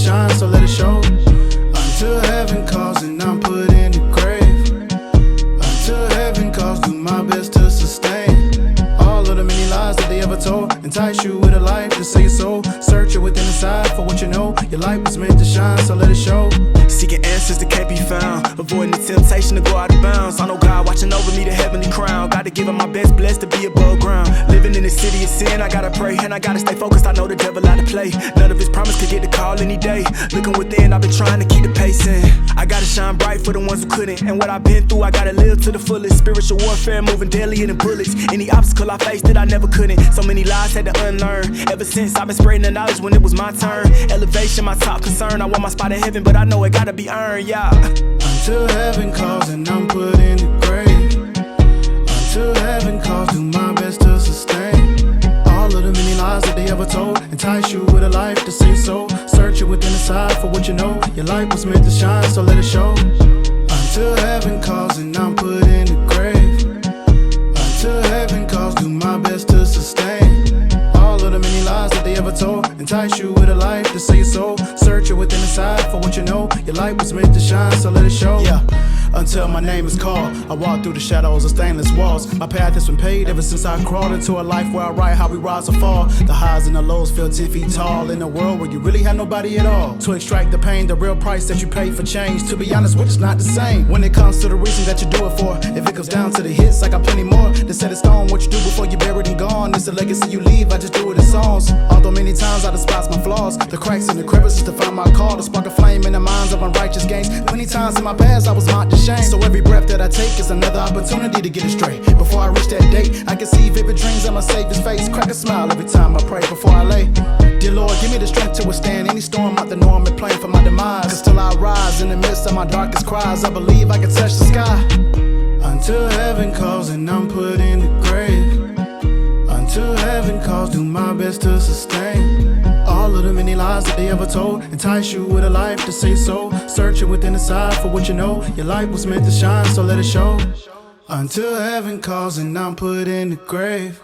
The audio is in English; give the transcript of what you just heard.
shine, so let it show. Until heaven calls and I'm put in the grave. Until heaven calls, do my best to sustain all of the many lies that they ever told. Entice you with a life to save your soul. Search it within inside for what you know. Your light was meant to shine, so let it show. Seeking answers that can't be found, avoiding the temptation to go out of bounds. I know God watching over me, the heavenly crown. Gotta give him my best, blessed to be above ground. Living in the city of sin, I gotta pray and I gotta stay focused. I know the devil out to play. None of his promise could get the call any day. Looking within, I've been trying to keep the pace in. I gotta shine bright for the ones who couldn't. And what I've been through, I gotta live to the fullest. Spiritual warfare moving deadlier than bullets. Any obstacle I faced that I never couldn't. So many lies had to unlearn. Ever since I've been spreading the knowledge when it was my turn. Elevation, my top concern. I want my spot in heaven, but I know it gotta be earned, yeah. Until heaven calls and I'm put in the grave. Until heaven calls, do my best to sustain all of the many lies that they ever told. Entice you with a life to save your soul. Search it within inside for what you know. Your light was meant to shine, so let it show. Until heaven calls and I'm put in the grave. Until heaven calls, do my best to sustain all of the many lies that they ever told. Entice you with a life to save your soul. Search it within inside for what you know. Your light was meant to shine, so let it show. Yeah. Until my name is called, I walk through the shadows of stainless walls. My path has been paved ever since I crawled into a life where I write how we rise or fall. The highs and the lows feel 10 feet tall in a world where you really have nobody at all to extract the pain, the real price that you pay for change. To be honest with, it's not the same when it comes to the reason that you do it for. If it comes down to the hits, I got plenty more to set in stone. What you do before you're buried and gone, it's a legacy you leave. I just do it in songs. Although many times I despise my flaws, the cracks and the crevices to find my call, to spark a flame in the minds of unrighteous gains. Many times in my past I was mocked and shamed. So every breath that I take is another opportunity to get it straight. Before I reach that date, I can see vivid dreams of my Savior's face. Crack a smile every time I pray before I lay. Dear Lord, give me the strength to withstand any storm out the norm and plan for my demise. Cause till I rise in the midst of my darkest cries, I believe I can touch the sky. Until heaven calls and I'm put in the grave. Until heaven calls, do my best to sustain all of the many lies that they ever told. Entice you with a life to save your soul. Search it within inside for what you know. Your light was meant to shine, so let it show. Until heaven calls and I'm put in the grave.